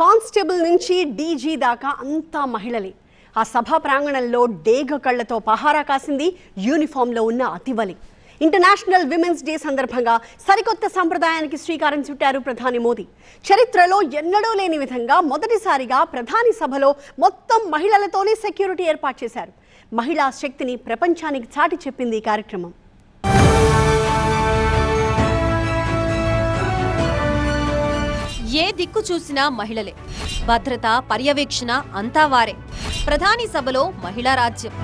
Constable నుంచి DG దాకా అంతా మహిళలే. ఆ సభా ప్రాంగణంలో డేగ కళ్లతో పహారా కాసింది యూనిఫామ్లో ఉన్న అతివలి. ఇంటర్నేషనల్ విమెన్స్ డే సందర్భంగా సరికొత్త సంప్రదాయానికి శ్రీకారం చుట్టారు ప్రధాని మోదీ. చరిత్రలో ఎన్నడూ లేని విధంగా మొదటిసారిగా ప్రధాని సభలో మొత్తం మహిళలతోనే సెక్యూరిటీ ఏర్పాటు చేశారు. మహిళా శక్తిని ప్రపంచానికి చాటి చెప్పింది ఈ కార్యక్రమం. ఏ దిక్కు చూసినా మహిళలే, భద్రత పర్యవేక్షణ అంతా వారే. ప్రధాని సభలో మహిళా రాజ్యం.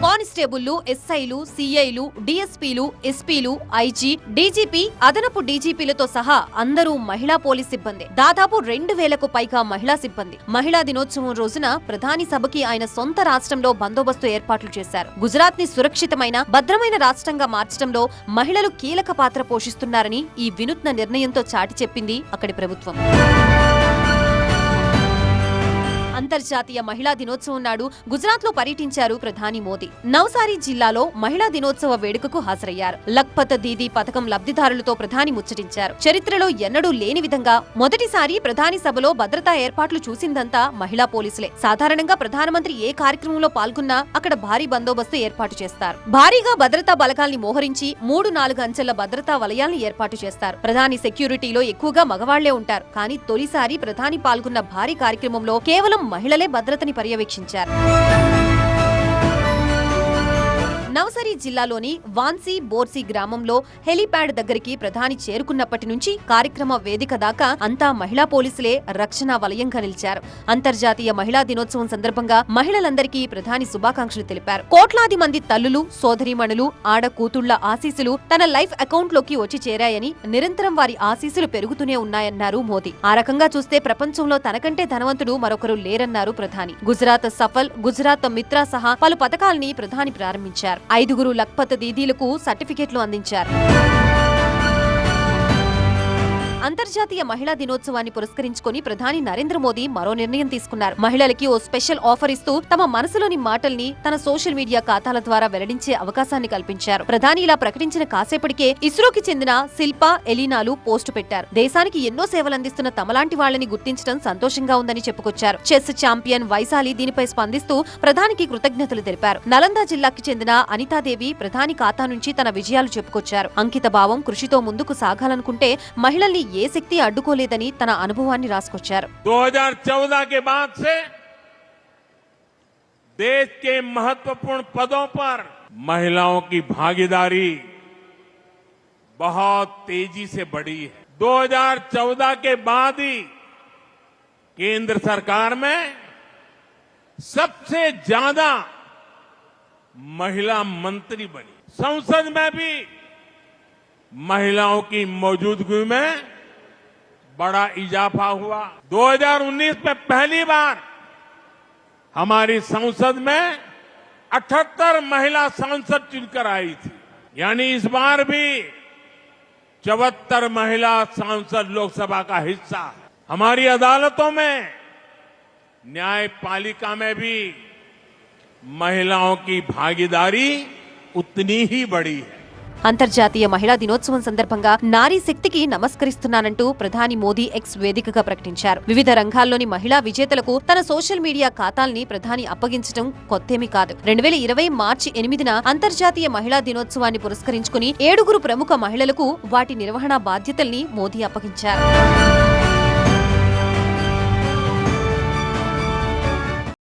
కానిస్టేబుళ్లు, ఎస్ఐలు, సిఐలు, డిఎస్పీలు, ఎస్పీలు, ఐజీ, డీజీపీ, అదనపు డీజీపీలతో సహా అందరూ మహిళా పోలీస్ సిబ్బంది. దాదాపు 2000కు పైగా మహిళా సిబ్బంది. మహిళా దినోత్సవం రోజున ప్రధాని సభకి ఆయన సొంత రాష్ట్రంలో బందోబస్తు ఏర్పాట్లు చేశారు. గుజరాత్ ని సురక్షితమైన, భద్రమైన రాష్ట్రంగా మార్చడంలో మహిళలు కీలక పాత్ర పోషిస్తున్నారని ఈ వినూత్న నిర్ణయంతో చాటి చెప్పింది అక్కడి ప్రభుత్వం. అంతర్జాతీయ మహిళా దినోత్సవం నాడు గుజరాత్ లో పర్యటించారు ప్రధాని మోదీ. నవ్సారీ జిల్లాలో మహిళా దినోత్సవ వేడుకకు హాజరయ్యారు. లఖ్పత్ దీదీ పథకం లబ్ధిదారులతో ప్రధాని ముచ్చటించారు. చరిత్రలో ఎన్నడూ లేని విధంగా మొదటిసారి ప్రధాని సభలో భద్రతా ఏర్పాట్లు చూసిందంతా మహిళా పోలీసులే. సాధారణంగా ప్రధానమంత్రి ఏ కార్యక్రమంలో పాల్గొన్నా అక్కడ భారీ బందోబస్తు ఏర్పాటు చేస్తారు. భారీగా భద్రతా బలగాల్ని మోహరించి 3-4 అంచెల భద్రతా వలయాల్ని ఏర్పాటు చేస్తారు. ప్రధాని సెక్యూరిటీలో ఎక్కువగా మగవాళ్లే ఉంటారు. కానీ తొలిసారి ప్రధాని పాల్గొన్న భారీ కార్యక్రమంలో కేవలం మహిళలే భద్రతని పర్యవేక్షించారు. నవ్సరీ జిల్లాలోని వాన్సీ బోర్సీ గ్రామంలో హెలీప్యాడ్ దగ్గరికి ప్రధాని చేరుకున్నప్పటి నుంచి కార్యక్రమ వేదిక దాకా అంతా మహిళా పోలీసులే రక్షణ వలయంగా నిలిచారు. అంతర్జాతీయ మహిళా దినోత్సవం సందర్భంగా మహిళలందరికీ ప్రధాని శుభాకాంక్షలు తెలిపారు. కోట్లాది మంది తల్లులు, సోదరీమణులు, ఆడ కూతుళ్ల ఆశీస్సులు తన లైఫ్ అకౌంట్ లోకి వచ్చి చేరాయని, నిరంతరం వారి ఆశీస్సులు పెరుగుతూనే ఉన్నాయన్నారు మోదీ. ఆ రకంగా చూస్తే ప్రపంచంలో తనకంటే ధనవంతుడు మరొకరు లేరన్నారు ప్రధాని. గుజరాత్ సఫల్, గుజరాత్ మిత్ర సహా పలు పథకాల్ని ప్రధాని ప్రారంభించారు. 5 లఖ్పత్ దీదీలకు సర్టిఫికెట్లు అందించారు. అంతర్జాతీయ మహిళా దినోత్సవాన్ని పురస్కరించుకుని ప్రధాని నరేంద్ర మోదీ మరో నిర్ణయం తీసుకున్నారు. మహిళలకి ఓ స్పెషల్ ఆఫర్ ఇస్తూ తమ మనసులోని మాటల్ని తన సోషల్ మీడియా ఖాతాల ద్వారా వెల్లడించే అవకాశాన్ని కల్పించారు. ప్రధాని ఇలా ప్రకటించిన కాసేపటికే ఇస్రోకి చెందిన శిల్పా, ఎలీనాలు పోస్టు పెట్టారు. దేశానికి ఎన్నో సేవలందిస్తున్న తమలాంటి వాళ్లని గుర్తించడం సంతోషంగా ఉందని చెప్పుకొచ్చారు. చెస్ ఛాంపియన్ వైశాలి దీనిపై స్పందిస్తూ ప్రధానికి కృతజ్ఞతలు తెలిపారు. నలంద జిల్లాకి చెందిన అనితాదేవి ప్రధాని ఖాతా నుంచి తన విజయాలు చెప్పుకొచ్చారు. అంకిత భావం, కృషితో ముందుకు సాగాలనుకుంటే మహిళల్ని ఏ శక్తి అడ్డుకోలేదని తన అనుభవాన్ని రాసుకొచ్చారు. 2014 के बाद से देश के महत्वपूर्ण पदों पर महिलाओं की भागीदारी बहुत तेजी से बढ़ी है. 2014 के बाद ही केंद्र सरकार में सबसे ज्यादा महिला मंत्री बनी. संसद में भी महिलाओं की मौजूदगी में बड़ा इजाफा हुआ. 2019 में पहली बार हमारी संसद में 78 महिला सांसद चुनकर आई थी. यानी इस बार भी 74 महिला सांसद लोकसभा का हिस्सा. हमारी अदालतों में, न्यायपालिका में भी महिलाओं की भागीदारी उतनी ही बड़ी है. అంతర్జాతీయ మహిళా దినోత్సవం సందర్భంగా నారీ శక్తికి నమస్కరిస్తున్నానంటూ ప్రధాని మోదీ ఎక్స్ వేదికగా ప్రకటించారు. వివిధ రంగాల్లోని మహిళా విజేతలకు తన సోషల్ మీడియా ఖాతాల్ని ప్రధాని అప్పగించడం కొత్తేమీ కాదు. 2020 మార్చి 8న అంతర్జాతీయ మహిళా దినోత్సవాన్ని పురస్కరించుకుని 7 ప్రముఖ మహిళలకు వాటి నిర్వహణ బాధ్యతల్ని మోదీ అప్పగించారు.